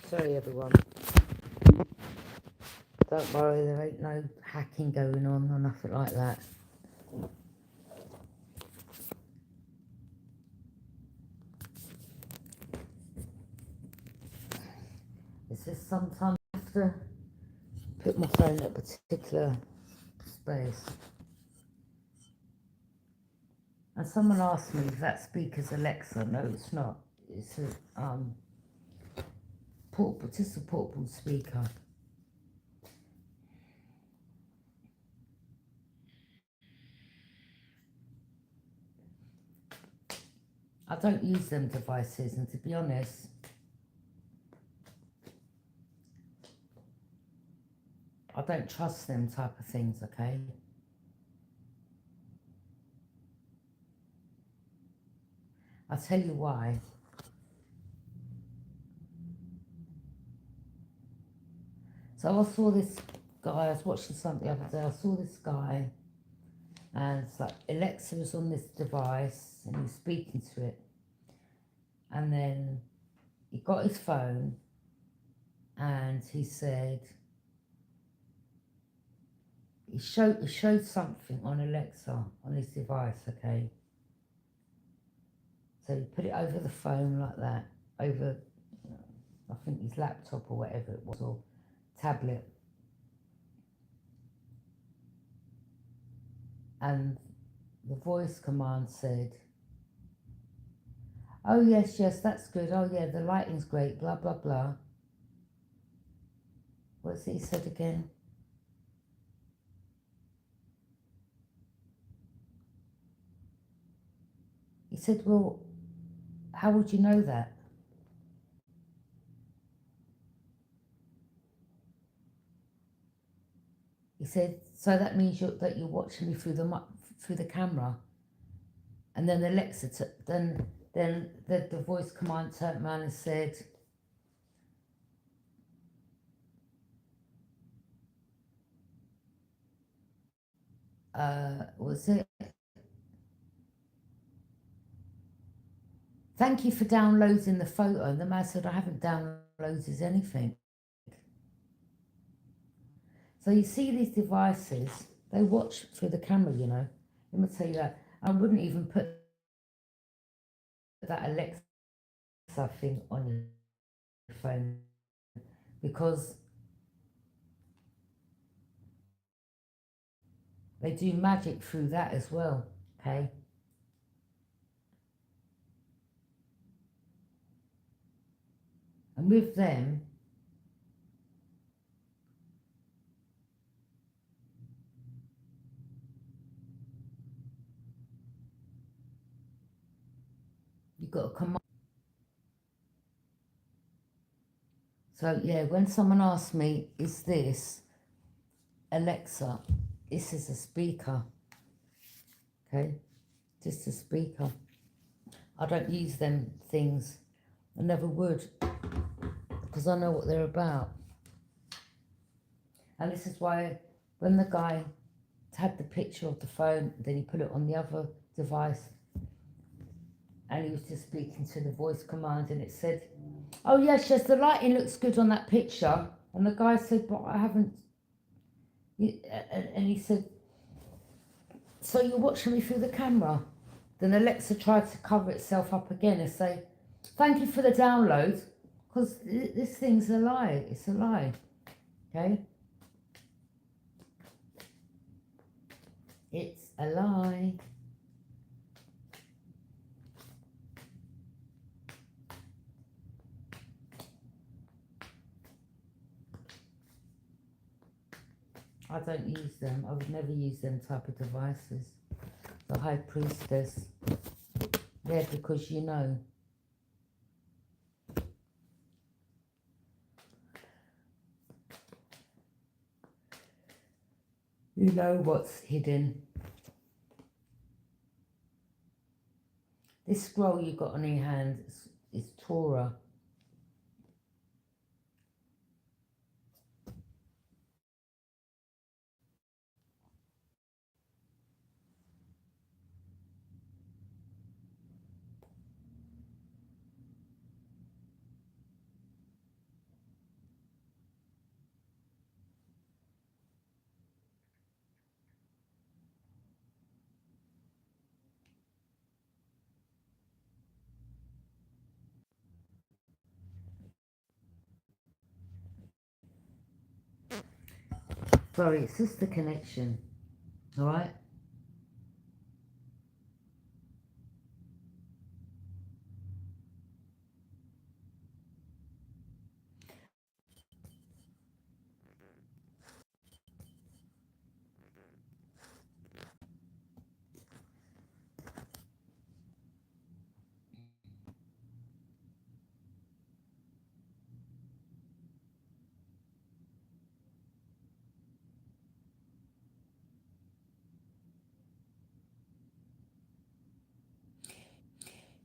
Sorry everyone. Don't worry, there ain't no hacking going on or nothing like that. It's just sometimes I have to put my phone at a particular space. And someone asked me if that speaker's Alexa. No, it's not. It's a portable, just a portable speaker. I don't use them devices, and to be honest, I don't trust them type of things, okay? I'll tell you why. So I saw this guy, I was watching something the other day, I saw this guy, and it's like Alexa was on this device, and he was speaking to it. And then he got his phone, and he said, he showed something on Alexa, on his device, okay? So he put it over the phone like that, over, I think his laptop or whatever it was, or tablet. And the voice command said, oh yes, that's good, oh yeah, the lighting's great, blah, blah, blah. What's it he said again? He said, well, how would you know that? He said, so that means that you're watching me through the camera. And then Alexa, then the voice command turned around and said, was it? Thank you for downloading the photo. And the man said, I haven't downloaded anything. So you see these devices, they watch through the camera, you know. Let me tell you that. I wouldn't even put that Alexa thing on your phone because they do magic through that as well, okay? And with them, you've got to come. So yeah, when someone asks me, is this Alexa? This is a speaker, okay? Just a speaker. I don't use them things. I never would, because I know what they're about. And this is why when the guy had the picture of the phone, then he put it on the other device, and he was just speaking to the voice command, and it said, oh yes, the lighting looks good on that picture. And the guy said, but I haven't, and he said, so you're watching me through the camera? Then Alexa tried to cover itself up again and say, thank you for the download, because this thing's a lie, it's a lie, okay? It's a lie. I don't use them. I would never use them type of devices. The High Priestess. Yeah, because you know. You know what's hidden. This scroll you got on your hand is Torah. Sorry, it's just the connection. All right.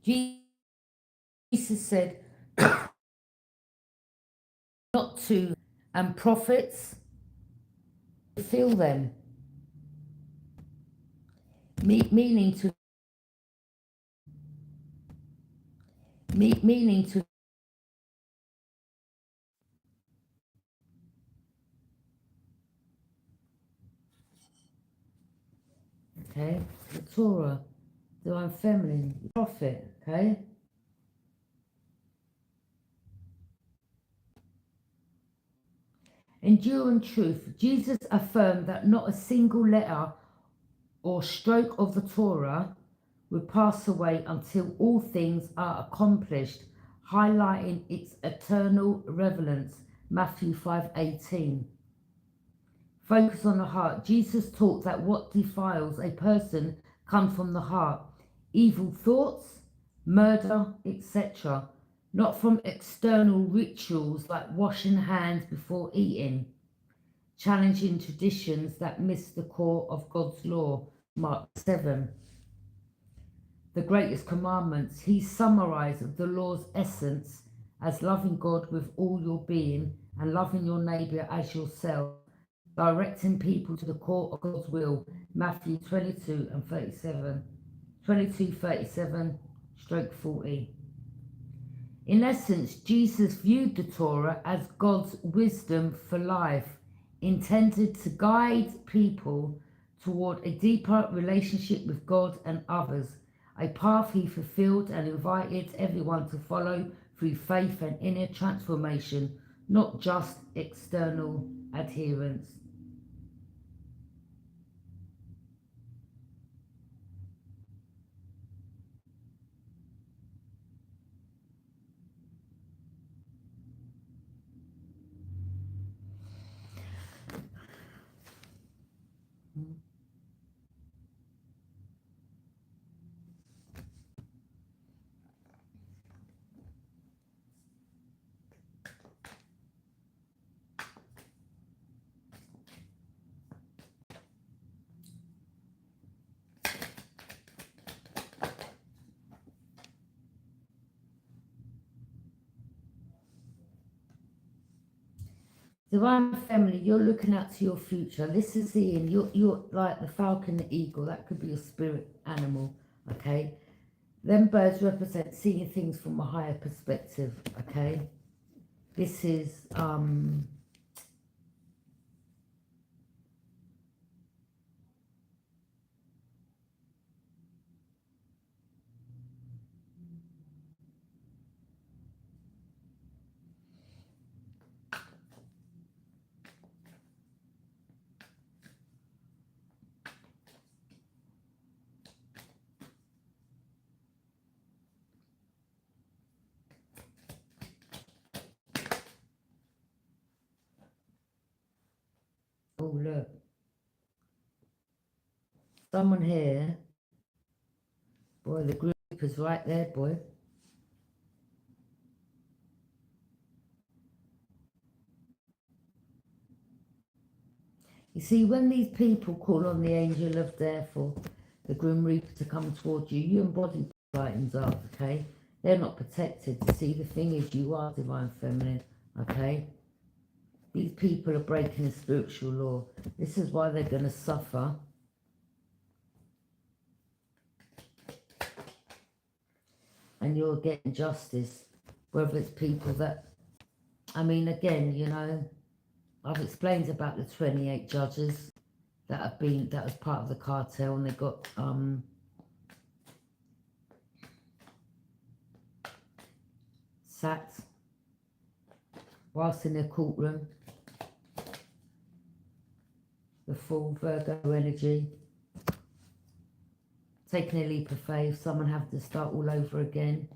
Jesus said not to, and prophets feel them, meaning to, meaning to. Okay, the Torah, divine feminine, prophet. Okay. Enduring truth. Jesus affirmed that not a single letter or stroke of the Torah will pass away until all things are accomplished, highlighting its eternal relevance. Matthew 5:18. Focus on the heart. Jesus taught that what defiles a person comes from the heart. Evil thoughts, murder, etc. Not from external rituals like washing hands before eating. Challenging traditions that miss the core of God's law. Mark 7. The greatest commandments. He summarized the law's essence as loving God with all your being and loving your neighbour as yourself, directing people to the core of God's will. Matthew 22 and 37, 22:37 stroke 40. In essence, Jesus viewed the Torah as God's wisdom for life, intended to guide people toward a deeper relationship with God and others, a path he fulfilled and invited everyone to follow through faith and inner transformation, not just external adherence. Divine family, you're looking out to your future. This is seeing you're like the falcon, the eagle. That could be your spirit animal. Okay, them birds represent seeing things from a higher perspective. Okay, this is oh look, someone here. Boy, the group is right there, boy. You see, when these people call on the angel of death or the grim reaper to come towards you, you embody lightens up, okay? They're not protected. See, the thing is, you are divine feminine, okay? These people are breaking the spiritual law. This is why they're going to suffer. And you're getting justice. Whether it's people that, I mean, again, you know, I've explained about the 28 judges that was part of the cartel, and they got sacked whilst in their courtroom. the full Virgo energy. Taking a leap of faith, someone having to start all over again.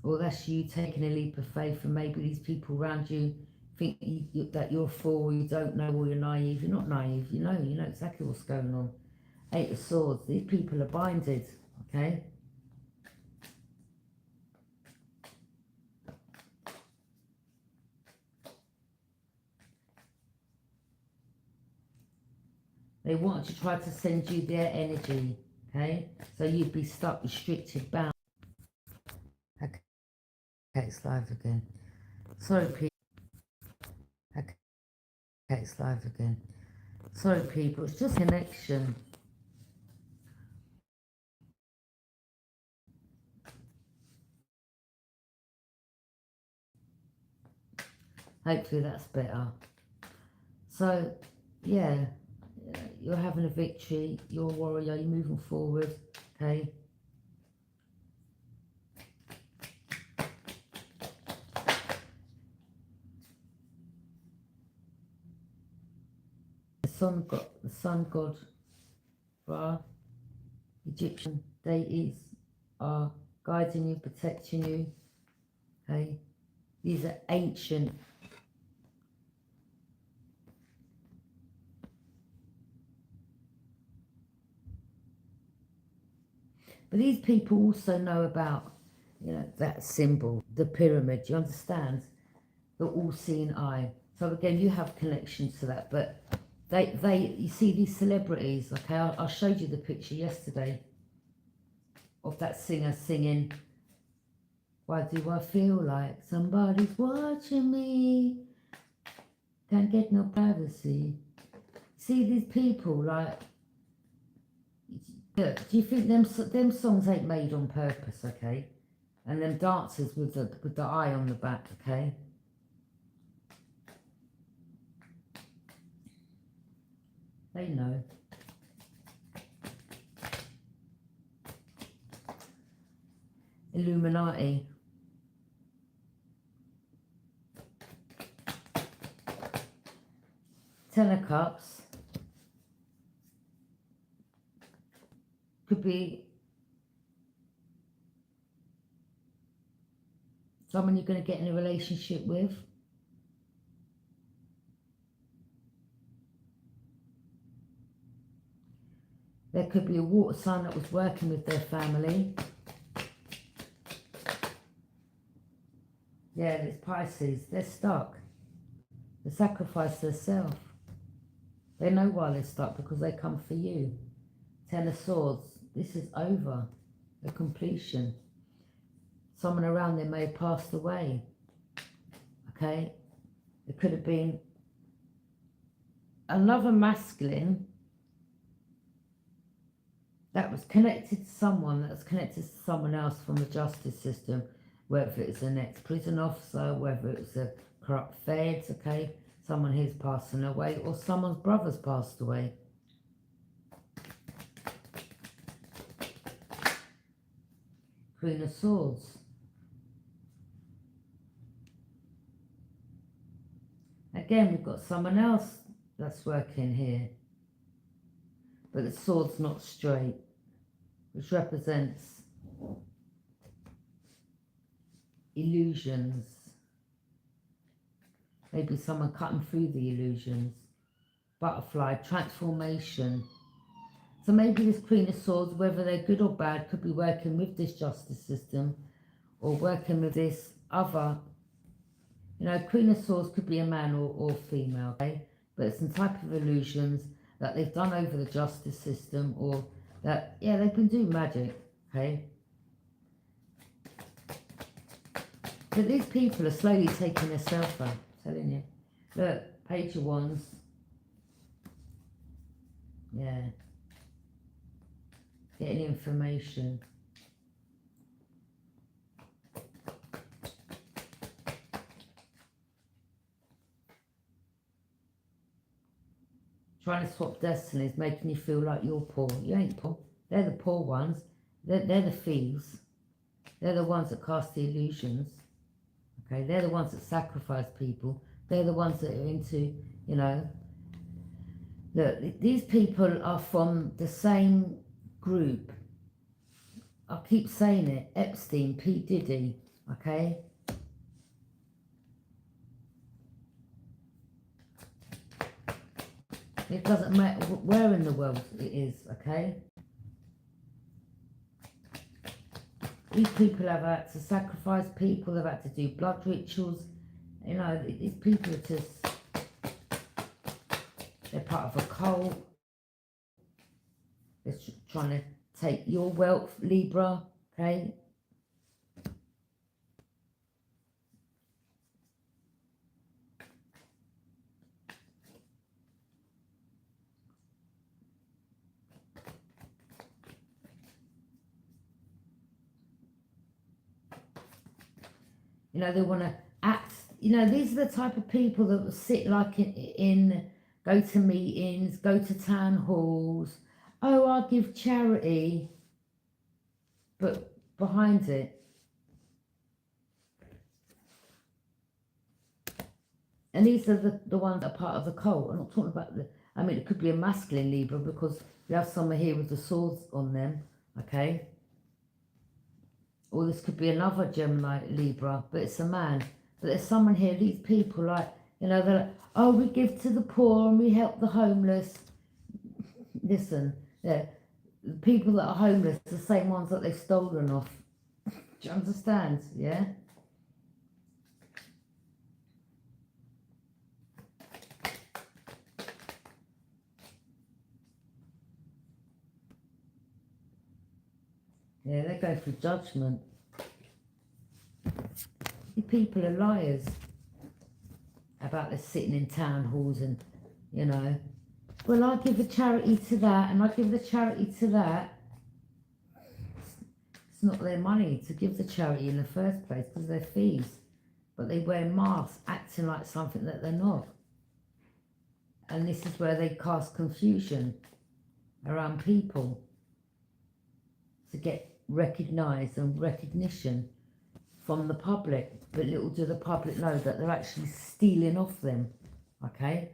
Or that's you taking a leap of faith, and maybe these people around you think that you're a fool, you don't know, or you're naive. You're not naive, you know exactly what's going on. Eight of Swords, these people are binded, okay? They want to try to send you their energy, okay? So you'd be stuck, restricted, bound. Okay, it's live again. Sorry, people. Okay, it's live again. Sorry, people, it's just connection. Hopefully that's better. So, yeah, you're having a victory, you're a warrior, you're moving forward, okay? The sun god, Ra, Egyptian deities are guiding you, protecting you, okay? These are ancient. But these people also know about, that symbol, the pyramid, you understand? The all-seeing eye. So again, you have connections to that, but you see these celebrities, okay, I showed you the picture yesterday of that singer singing, why do I feel like somebody's watching me? Can't get no privacy. See these people, like, do you think them songs ain't made on purpose, okay? And them dancers with the eye on the back, okay? They know. Illuminati. Ten of Cups. Could be someone you're going to get in a relationship with. There could be a water sign that was working with their family. Yeah, there's Pisces. They're stuck. They sacrifice themselves. They know why they're stuck, because they come for you. Ten of Swords. This is over. A completion. Someone around them may have passed away. Okay? It could have been another masculine that was connected to someone, that's connected to someone else from the justice system, whether it's an ex-prison officer, whether it's a corrupt feds, okay, someone who's passing away, or someone's brother's passed away. Queen of Swords. Again, we've got someone else that's working here, but the sword's not straight, which represents illusions. Maybe someone cutting through the illusions. Butterfly, transformation. So maybe this Queen of Swords, whether they're good or bad, could be working with this justice system or working with this other. Queen of Swords could be a man or female, okay? But it's some type of illusions that they've done over the justice system, or that, yeah, they've been doing magic, okay? But these people are slowly taking themselves out, I'm telling you. Look, Page of Wands. Yeah. Getting information. Trying to swap destinies, making you feel like you're poor. You ain't poor. They're the poor ones. They're the thieves. They're the ones that cast the illusions. Okay, they're the ones that sacrifice people. They're the ones that are into, you know. Look, these people are from the same group. I keep saying it. Epstein, P. Diddy. Okay. It doesn't matter where in the world it is. Okay. These people have had to sacrifice people. They've had to do blood rituals. You know, these people are just, they're part of a cult. They're trying to take your wealth, Libra, okay? You know, they want to act, you know, these are the type of people that will sit like in go to meetings, go to town halls. Oh, I'll give charity. But behind it, and these are the ones that are part of the cult. I'm not talking about I mean, it could be a masculine Libra because we have someone here with the swords on them, okay? Or this could be another Gemini Libra, but it's a man. But there's someone here, these people, like, you know, they're like, oh, we give to the poor and we help the homeless. Listen, yeah, the people that are homeless are the same ones that they've stolen off. Do you understand? Yeah? Yeah, they go through judgment. These people are liars about this sitting in town halls and, you know, well, I give a charity to that and I give the charity to that. It's not their money to give the charity in the first place because they're thieves. But they wear masks acting like something that they're not. And this is where they cast confusion around people to get recognised and recognition from the public, but little do the public know that they're actually stealing off them, okay?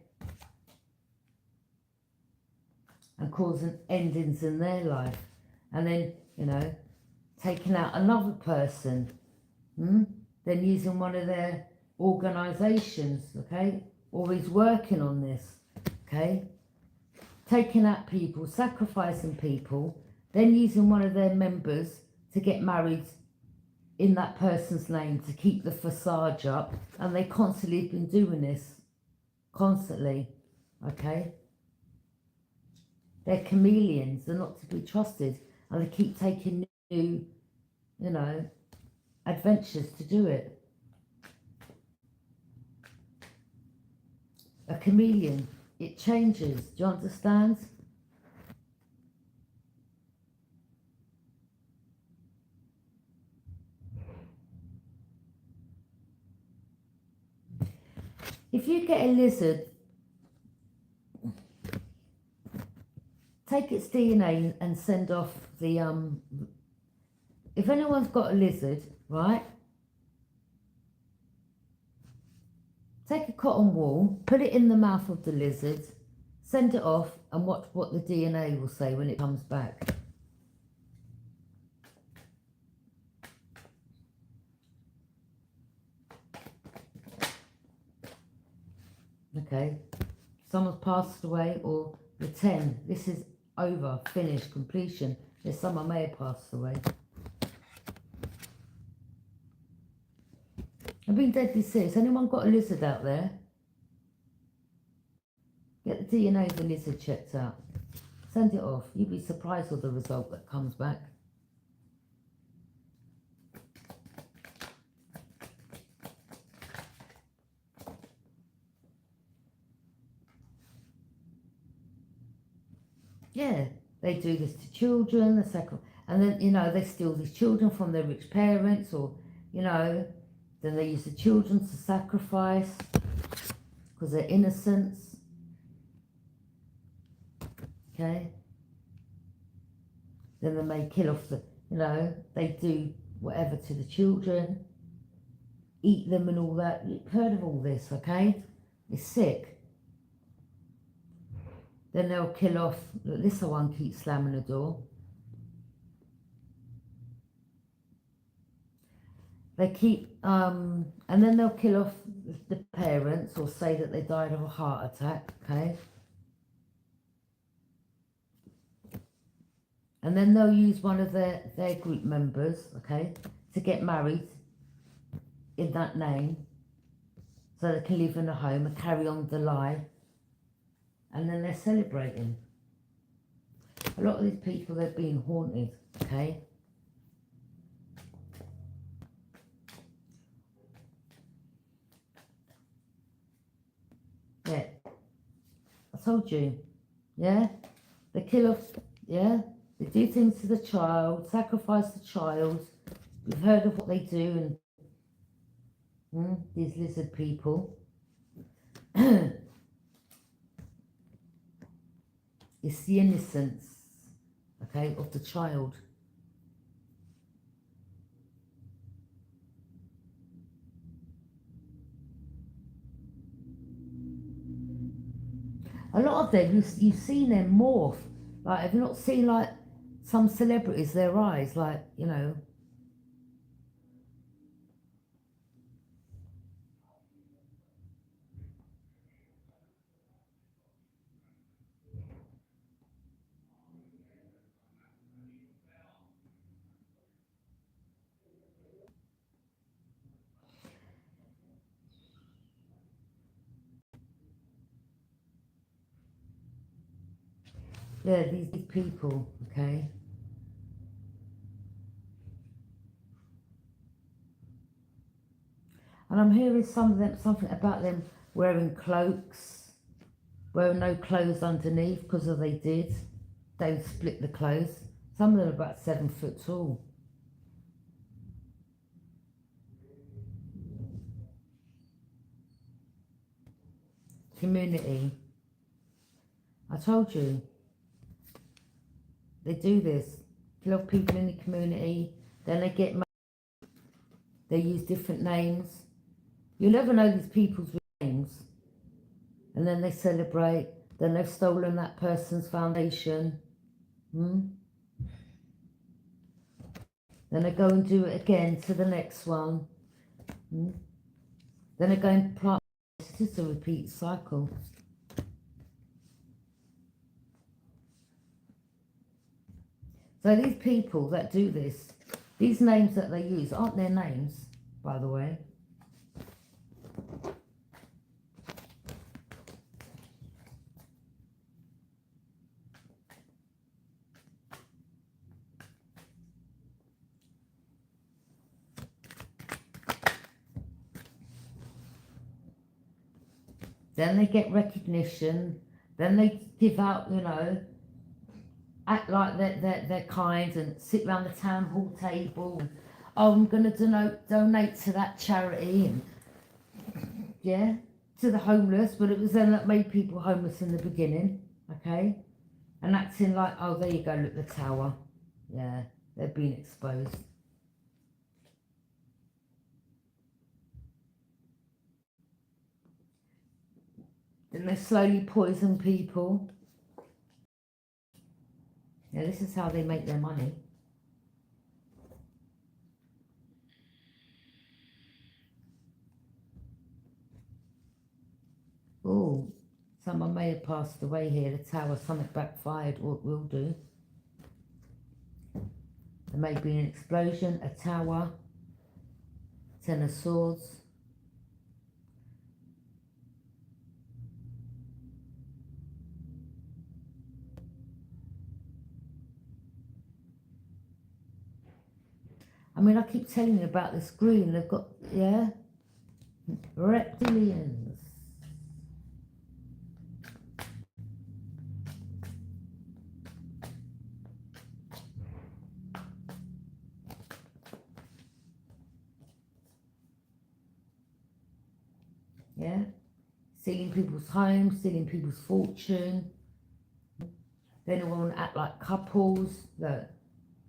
And causing endings in their life. And then, you know, taking out another person, then using one of their organisations, okay? Or he's working on this, okay? Taking out people, sacrificing people, then using one of their members to get married in that person's name to keep the facade up, and they constantly have been doing this, constantly, okay? They're chameleons, they're not to be trusted, and they keep taking new, you know, adventures to do it. A chameleon, it changes, do you understand? If you get a lizard, take its DNA and send off the, if anyone's got a lizard, right, take a cotton wool, put it in the mouth of the lizard, send it off and watch what the DNA will say when it comes back. Okay, someone's passed away, or the 10, this is over, finished, completion. There's someone may have passed away. I'm being deadly serious. Anyone got a lizard out there? Get the DNA of the lizard checked out. Send it off. You'd be surprised with the result that comes back. Yeah, they do this to children, and then, you know, they steal these children from their rich parents, or, you know, then they use the children to sacrifice because they're innocents. Okay? Then they may kill off You know, they do whatever to the children, eat them and all that. You've heard of all this, okay? It's sick. Then they'll kill off, look, this one keeps slamming the door. They keep, and then they'll kill off the parents or say that they died of a heart attack, okay? And then they'll use one of their group members, okay, to get married in that name so they can live in a home and carry on the lie. And then they're celebrating. A lot of these people, they're being haunted, okay? Yeah, I told you, yeah? They kill off, yeah? They do things to the child, sacrifice the child. You've heard of what they do, and these lizard people. It's the innocence, okay, of the child. A lot of them, you've seen them morph. Like, have you not seen, like, some celebrities, their eyes, like, you know? Yeah, these people, okay? And I'm hearing something about them wearing cloaks, wearing no clothes underneath, because of they did. They split the clothes. Some of them are about 7 foot tall. Community. I told you. They do this. Kill off people in the community. Then they get married. They use different names. You'll never know these people's names. And then they celebrate. Then they've stolen that person's foundation. Then they go and do it again to the next one. Then they go and plant. It's just a repeat cycle. So these people that do this, these names that they use aren't their names, by the way. Then they get recognition. Then they give out, you know, act like they're kind and sit around the town hall table. And, oh, I'm going to donate to that charity. And, yeah, to the homeless. But it was them that made people homeless in the beginning, okay? And acting like, oh, there you go, look, the tower. Yeah, they're being exposed. Then they slowly poison people. Yeah, this is how they make their money. Oh, someone may have passed away here. The tower, something backfired, or it will do. There may be an explosion, a tower, 10 of swords. I mean, I keep telling you about this green. They've got, yeah, reptilians. Yeah, stealing people's homes, stealing people's fortune. Then they want to act like couples. Look,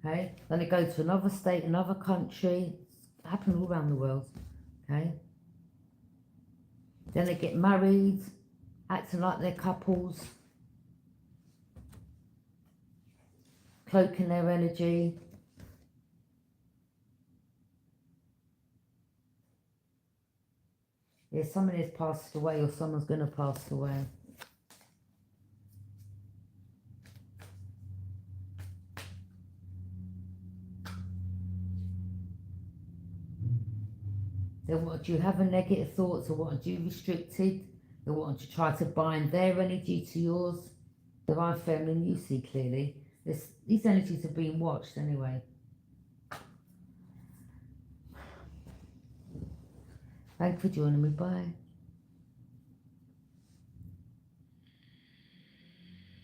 Okay, then they go to another state, another country. It's happened all around the world. Okay, then they get married, acting like they're couples, cloaking their energy. Yeah, someone has passed away, or someone's going to pass away. They want you having negative thoughts, or want you restricted. They want to try to bind their energy to yours. Divine feminine, you see clearly. These energies are being watched anyway. Thank you for joining me. Bye.